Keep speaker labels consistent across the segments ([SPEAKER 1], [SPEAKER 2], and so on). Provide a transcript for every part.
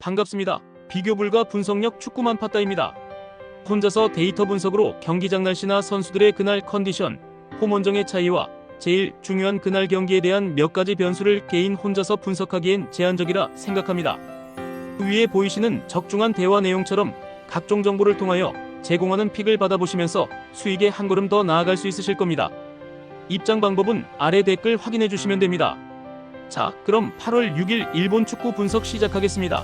[SPEAKER 1] 반갑습니다. 비교 불가 분석력 축구만 팠다입니다. 혼자서 데이터 분석으로 경기장 날씨나 선수들의 그날 컨디션, 홈 원정의 차이와 제일 중요한 그날 경기에 대한 몇 가지 변수를 개인 혼자서 분석하기엔 제한적이라 생각합니다. 위에 보이시는 적중한 대화 내용처럼 각종 정보를 통하여 제공하는 픽을 받아보시면서 수익에 한 걸음 더 나아갈 수 있으실 겁니다. 입장 방법은 아래 댓글 확인해 주시면 됩니다. 자, 그럼 8월 6일 일본 축구 분석 시작하겠습니다.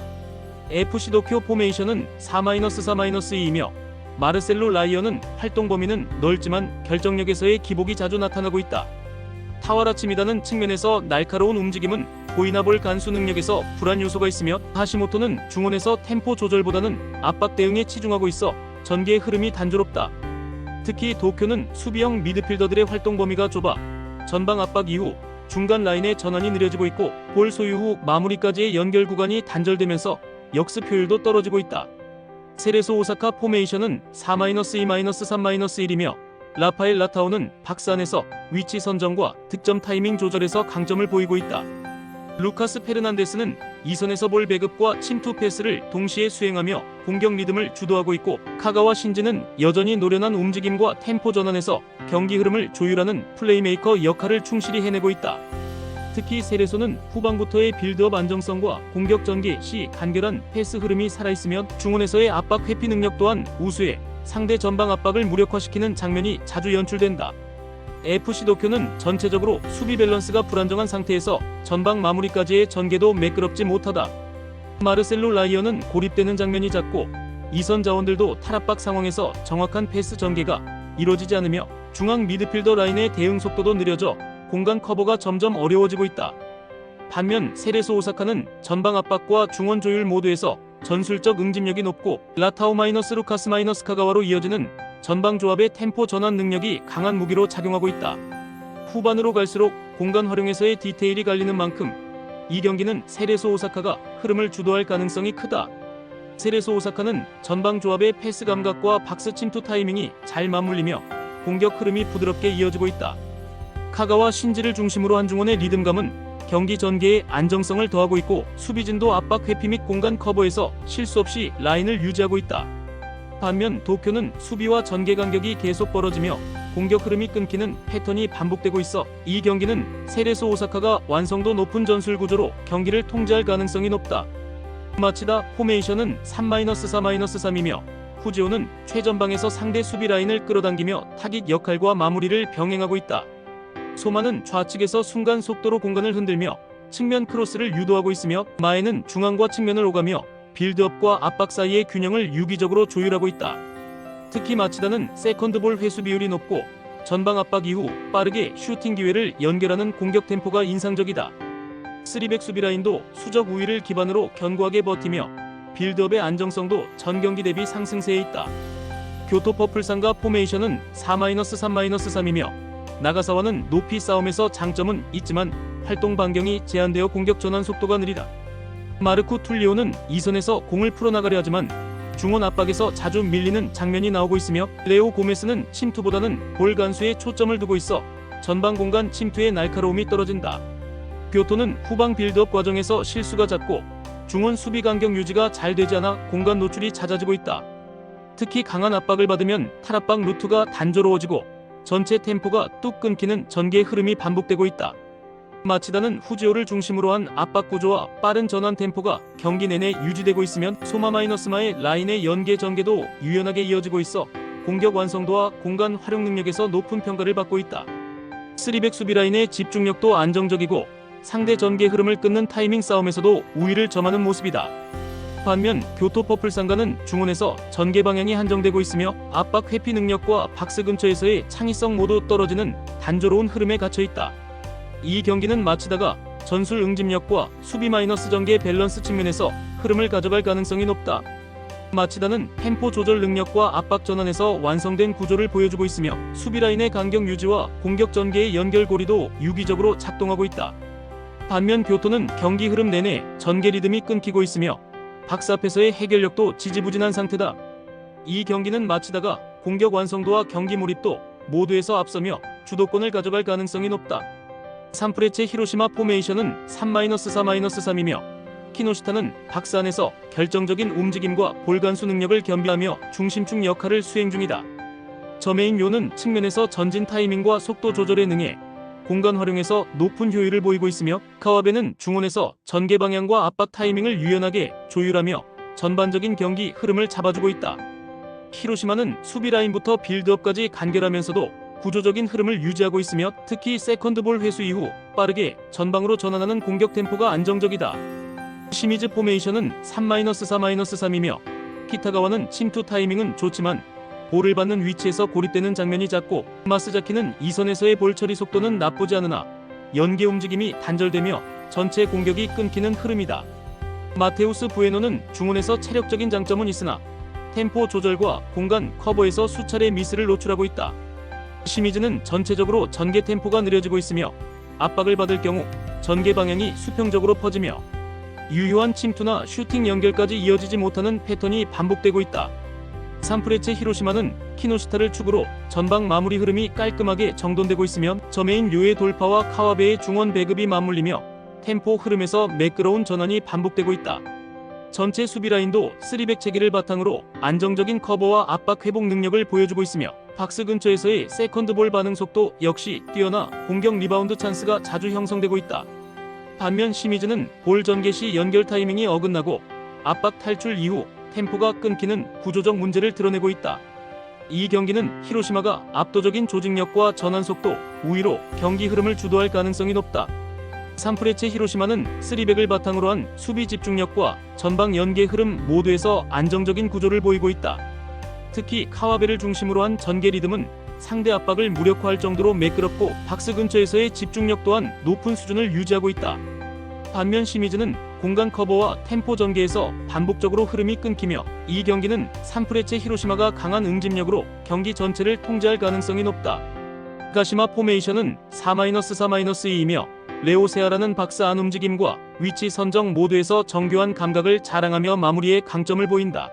[SPEAKER 1] FC 도쿄 포메이션은 4-4-2이며 마르셀로 라이어는 활동 범위는 넓지만 결정력에서의 기복이 자주 나타나고 있다. 타와라치미다는 측면에서 날카로운 움직임은 보이나 볼 간수 능력에서 불안 요소가 있으며 하시모토는 중원에서 템포 조절보다는 압박 대응에 치중하고 있어 전개의 흐름이 단조롭다. 특히 도쿄는 수비형 미드필더들의 활동 범위가 좁아 전방 압박 이후 중간 라인의 전환이 느려지고 있고 볼 소유 후 마무리까지의 연결 구간이 단절되면서 역습 효율도 떨어지고 있다. 세레소 오사카 포메이션은 4-2-3-1이며 라파엘 라타오는 박스 안에서 위치 선정과 득점 타이밍 조절에서 강점을 보이고 있다. 루카스 페르난데스는 이선에서 볼 배급과 침투 패스를 동시에 수행하며 공격 리듬을 주도하고 있고 카가와 신지는 여전히 노련한 움직임과 템포 전환에서 경기 흐름을 조율하는 플레이메이커 역할을 충실히 해내고 있다. 특히 세레소는 후반부터의 빌드업 안정성과 공격 전개 시 간결한 패스 흐름이 살아있으며 중원에서의 압박 회피 능력 또한 우수해 상대 전방 압박을 무력화시키는 장면이 자주 연출된다. FC 도쿄는 전체적으로 수비 밸런스가 불안정한 상태에서 전방 마무리까지의 전개도 매끄럽지 못하다. 마르셀로 라이어는 고립되는 장면이 잦고 이선 자원들도 탈압박 상황에서 정확한 패스 전개가 이루어지지 않으며 중앙 미드필더 라인의 대응 속도도 느려져 공간 커버가 점점 어려워지고 있다. 반면 세레소 오사카는 전방 압박과 중원 조율 모두에서 전술적 응집력이 높고 라타오 루카스 카가와로 이어지는 전방 조합의 템포 전환 능력이 강한 무기로 작용하고 있다. 후반으로 갈수록 공간 활용에서의 디테일이 갈리는 만큼 이 경기는 세레소 오사카가 흐름을 주도할 가능성이 크다. 세레소 오사카는 전방 조합의 패스 감각과 박스 침투 타이밍이 잘 맞물리며 공격 흐름이 부드럽게 이어지고 있다. 카가와 신지를 중심으로 한 중원의 리듬감은 경기 전개에 안정성을 더하고 있고 수비진도 압박 회피 및 공간 커버에서 실수 없이 라인을 유지하고 있다. 반면 도쿄는 수비와 전개 간격이 계속 벌어지며 공격 흐름이 끊기는 패턴이 반복되고 있어 이 경기는 세레소 오사카가 완성도 높은 전술 구조로 경기를 통제할 가능성이 높다. 마치다 포메이션은 3-4-3이며 후지오는 최전방에서 상대 수비 라인을 끌어당기며 타깃 역할과 마무리를 병행하고 있다. 소마는 좌측에서 순간 속도로 공간을 흔들며 측면 크로스를 유도하고 있으며 마에는 중앙과 측면을 오가며 빌드업과 압박 사이의 균형을 유기적으로 조율하고 있다. 특히 마치다는 세컨드볼 회수 비율이 높고 전방 압박 이후 빠르게 슈팅 기회를 연결하는 공격 템포가 인상적이다. 3백 수비 라인도 수적 우위를 기반으로 견고하게 버티며 빌드업의 안정성도 전 경기 대비 상승세에 있다. 교토 퍼플산과 포메이션은 4-3-3이며 나가사와는 높이 싸움에서 장점은 있지만 활동 반경이 제한되어 공격 전환 속도가 느리다. 마르코 툴리오는 이선에서 공을 풀어나가려 하지만 중원 압박에서 자주 밀리는 장면이 나오고 있으며 레오 고메스는 침투보다는 볼 간수에 초점을 두고 있어 전방 공간 침투의 날카로움이 떨어진다. 교토는 후방 빌드업 과정에서 실수가 잦고 중원 수비 간격 유지가 잘 되지 않아 공간 노출이 잦아지고 있다. 특히 강한 압박을 받으면 탈압박 루트가 단조로워지고 전체 템포가 뚝 끊기는 전개 흐름이 반복되고 있다. 마치다는 후지오를 중심으로 한 압박 구조와 빠른 전환 템포가 경기 내내 유지되고 있으면 소마의 라인의 연계 전개도 유연하게 이어지고 있어 공격 완성도와 공간 활용 능력에서 높은 평가를 받고 있다. 3백 수비 라인의 집중력도 안정적이고 상대 전개 흐름을 끊는 타이밍 싸움에서도 우위를 점하는 모습이다. 반면 교토 퍼플산과는 중원에서 전개 방향이 한정되고 있으며 압박 회피 능력과 박스 근처에서의 창의성 모두 떨어지는 단조로운 흐름에 갇혀 있다. 이 경기는 마치다가 전술 응집력과 수비 마이너스 전개 밸런스 측면에서 흐름을 가져갈 가능성이 높다. 마치다는 템포 조절 능력과 압박 전환에서 완성된 구조를 보여주고 있으며 수비 라인의 간격 유지와 공격 전개의 연결고리도 유기적으로 작동하고 있다. 반면 교토는 경기 흐름 내내 전개 리듬이 끊기고 있으며 박스 앞에서의 해결력도 지지부진한 상태다. 이 경기는 마치다가 공격 완성도와 경기 몰입도 모두에서 앞서며 주도권을 가져갈 가능성이 높다. 산프레체 히로시마 포메이션은 3-4-3이며 키노시타는 박스 안에서 결정적인 움직임과 볼 간수 능력을 겸비하며 중심축 역할을 수행 중이다. 저메인 요는 측면에서 전진 타이밍과 속도 조절에 능해 공간 활용에서 높은 효율을 보이고 있으며, 카와베는 중원에서 전개 방향과 압박 타이밍을 유연하게 조율하며 전반적인 경기 흐름을 잡아주고 있다. 히로시마는 수비 라인부터 빌드업까지 간결하면서도 구조적인 흐름을 유지하고 있으며, 특히 세컨드볼 회수 이후 빠르게 전방으로 전환하는 공격 템포가 안정적이다. 시미즈 포메이션은 3-4-3이며 키타가와는 침투 타이밍은 좋지만 볼을 받는 위치에서 고립되는 장면이 잦고, 마스자키는 이선에서의 볼 처리 속도는 나쁘지 않으나 연계 움직임이 단절되며 전체 공격이 끊기는 흐름이다. 마테우스 부에노는 중원에서 체력적인 장점은 있으나 템포 조절과 공간 커버에서 수차례 미스를 노출하고 있다. 시미즈는 전체적으로 전개 템포가 느려지고 있으며 압박을 받을 경우 전개 방향이 수평적으로 퍼지며 유효한 침투나 슈팅 연결까지 이어지지 못하는 패턴이 반복되고 있다. 산프레체 히로시마는 키노시타를 축으로 전방 마무리 흐름이 깔끔하게 정돈되고 있으며, 저메인 료의 돌파와 카와베의 중원 배급이 맞물리며 템포 흐름에서 매끄러운 전환이 반복되고 있다. 전체 수비 라인도 3백 체계를 바탕으로 안정적인 커버와 압박 회복 능력을 보여주고 있으며, 박스 근처에서의 세컨드볼 반응 속도 역시 뛰어나 공격 리바운드 찬스가 자주 형성되고 있다. 반면 시미즈는 볼 전개 시 연결 타이밍이 어긋나고 압박 탈출 이후 템포가 끊기는 구조적 문제를 드러내고 있다. 이 경기는 히로시마가 압도적인 조직력과 전환 속도 우위로 경기 흐름을 주도할 가능성이 높다. 산프레체 히로시마는 3백을 바탕으로 한 수비 집중력과 전방 연계 흐름 모두에서 안정적인 구조를 보이고 있다. 특히 카와베를 중심으로 한 전개 리듬은 상대 압박을 무력화할 정도로 매끄럽고, 박스 근처에서의 집중력 또한 높은 수준을 유지하고 있다. 반면 시미즈는 공간 커버와 템포 전개에서 반복적으로 흐름이 끊기며, 이 경기는 산프레체 히로시마가 강한 응집력으로 경기 전체를 통제할 가능성이 높다. 가시마 포메이션은 4-4-2이며 레오 세아라는 박스 안 움직임과 위치 선정 모두에서 정교한 감각을 자랑하며 마무리에 강점을 보인다.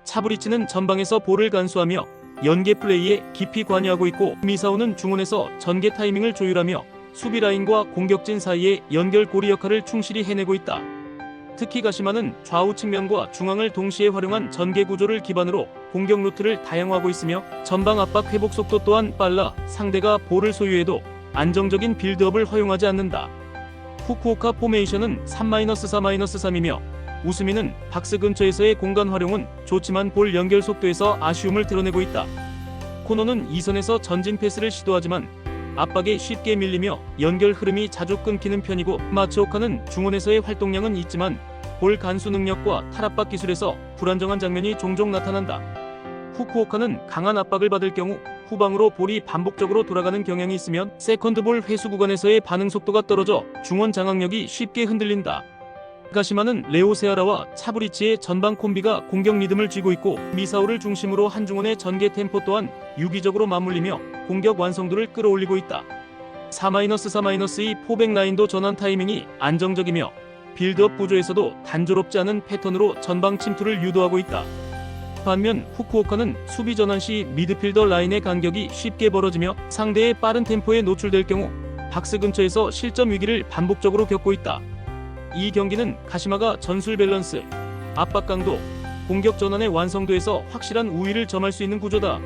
[SPEAKER 1] 차브리치는 전방에서 볼을 간수하며 연계 플레이에 깊이 관여하고 있고, 미사오는 중원에서 전개 타이밍을 조율하며 수비 라인과 공격진 사이의 연결 고리 역할을 충실히 해내고 있다. 특히 가시마는 좌우 측면과 중앙을 동시에 활용한 전개 구조를 기반으로 공격 루트를 다양화하고 있으며, 전방 압박 회복 속도 또한 빨라 상대가 볼을 소유해도 안정적인 빌드업을 허용하지 않는다. 후쿠오카 포메이션은 3-4-3이며 우스미는 박스 근처에서의 공간 활용은 좋지만 볼 연결 속도에서 아쉬움을 드러내고 있다. 코노는 이선에서 전진 패스를 시도하지만 압박에 쉽게 밀리며 연결 흐름이 자주 끊기는 편이고, 마츠오카는 중원에서의 활동량은 있지만 볼 간수 능력과 탈압박 기술에서 불안정한 장면이 종종 나타난다. 후쿠오카는 강한 압박을 받을 경우 후방으로 볼이 반복적으로 돌아가는 경향이 있으면 세컨드볼 회수 구간에서의 반응 속도가 떨어져 중원 장악력이 쉽게 흔들린다. 가시마는 레오 세아라와 차브리치의 전방 콤비가 공격 리듬을 쥐고 있고, 미사오를 중심으로 한중원의 전개 템포 또한 유기적으로 맞물리며 공격 완성도를 끌어올리고 있다. 4-4-2 포백 라인도 전환 타이밍이 안정적이며 빌드업 구조에서도 단조롭지 않은 패턴으로 전방 침투를 유도하고 있다. 반면 후쿠오카는 수비 전환 시 미드필더 라인의 간격이 쉽게 벌어지며 상대의 빠른 템포에 노출될 경우 박스 근처에서 실점 위기를 반복적으로 겪고 있다. 이 경기는 가시마가 전술 밸런스, 압박 강도, 공격 전환의 완성도에서 확실한 우위를 점할 수 있는 구조다.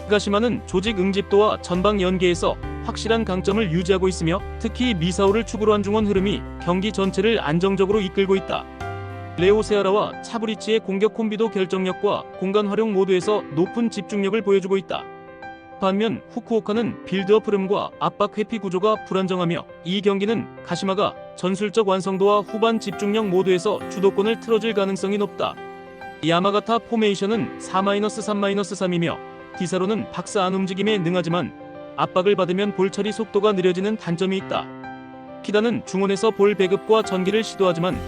[SPEAKER 1] 가시마는 조직 응집도와 전방 연계에서 확실한 강점을 유지하고 있으며, 특히 미사오를 축으로 한 중원 흐름이 경기 전체를 안정적으로 이끌고 있다. 레오 세아라와 차브리치의 공격 콤비도 결정력과 공간 활용 모두에서 높은 집중력을 보여주고 있다. 반면 후쿠오카는 빌드업 흐름과 압박 회피 구조가 불안정하며, 이 경기는 가시마가 전술적 완성도와 후반 집중력 모두에서 주도권을 틀어줄 가능성이 높다. 야마가타 포메이션은 4-3-3이며 디사로는 박스 안 움직임에 능하지만 압박을 받으면 볼 처리 속도가 느려지는 단점이 있다. 키다는 중원에서 볼 배급과 전기를 시도하지만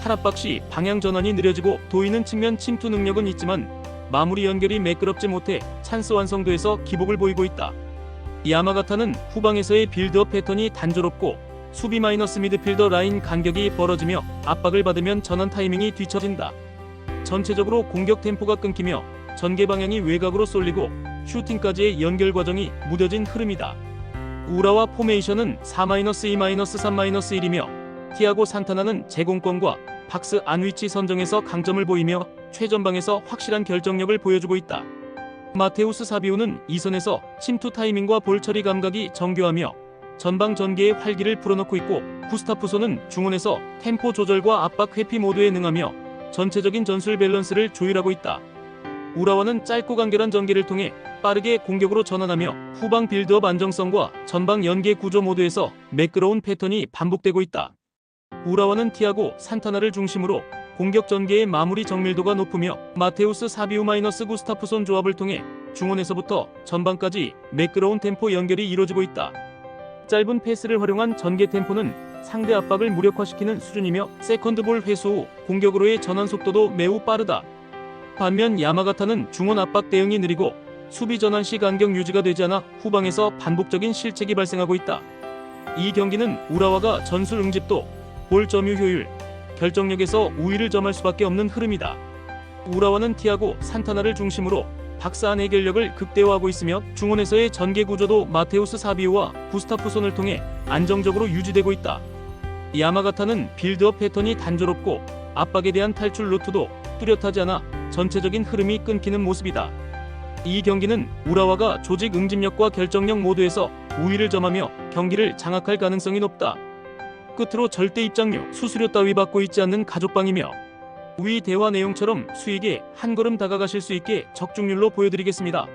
[SPEAKER 1] 탈압박 시 방향 전환이 느려지고, 도이는 측면 침투 능력은 있지만 마무리 연결이 매끄럽지 못해 찬스 완성도에서 기복을 보이고 있다. 야마가타는 후방에서의 빌드업 패턴이 단조롭고 수비 마이너스 미드필더 라인 간격이 벌어지며 압박을 받으면 전환 타이밍이 뒤처진다. 전체적으로 공격 템포가 끊기며 전개 방향이 외곽으로 쏠리고 슈팅까지의 연결 과정이 무뎌진 흐름이다. 우라와 포메이션은 4-2-3-1이며 티아고 산타나는 제공권과 박스 안 위치 선정에서 강점을 보이며 최전방에서 확실한 결정력을 보여주고 있다. 마테우스 사비오는 2선에서 침투 타이밍과 볼 처리 감각이 정교하며 전방 전개의 활기를 불어넣고 있고, 구스타프손은 중원에서 템포 조절과 압박 회피 모두에 능하며 전체적인 전술 밸런스를 조율하고 있다. 우라와는 짧고 간결한 전개를 통해 빠르게 공격으로 전환하며 후방 빌드업 안정성과 전방 연계 구조 모드에서 매끄러운 패턴이 반복되고 있다. 우라와는 티아고 산타나를 중심으로 공격 전개의 마무리 정밀도가 높으며 마테우스 사비우 마이너스 구스타프손 조합을 통해 중원에서부터 전방까지 매끄러운 템포 연결이 이루어지고 있다. 짧은 패스를 활용한 전개 템포는 상대 압박을 무력화시키는 수준이며 세컨드볼 회수 후 공격으로의 전환 속도도 매우 빠르다. 반면 야마가타는 중원 압박 대응이 느리고 수비 전환 시 간격 유지가 되지 않아 후방에서 반복적인 실책이 발생하고 있다. 이 경기는 우라와가 전술 응집도, 볼 점유 효율, 결정력에서 우위를 점할 수밖에 없는 흐름이다. 우라와는 티아고 산타나를 중심으로 박스 안 해결력을 극대화하고 있으며 중원에서의 전개 구조도 마테우스 사비오와 구스타프손을 통해 안정적으로 유지되고 있다. 야마가타는 빌드업 패턴이 단조롭고 압박에 대한 탈출 루트도 뚜렷하지 않아 전체적인 흐름이 끊기는 모습이다. 이 경기는 우라와가 조직 응집력과 결정력 모두에서 우위를 점하며 경기를 장악할 가능성이 높다. 끝으로 절대 입장료, 수수료 따위 받고 있지 않는 가족방이며 위 대화 내용처럼 수익에 한 걸음 다가가실 수 있게 적중률로 보여드리겠습니다.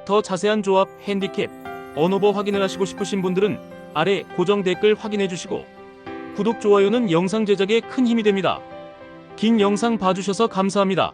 [SPEAKER 1] 더 자세한 조합, 핸디캡, 언오버 확인을 하시고 싶으신 분들은 아래 고정 댓글 확인해주시고 구독, 좋아요는 영상 제작에 큰 힘이 됩니다. 긴 영상 봐주셔서 감사합니다.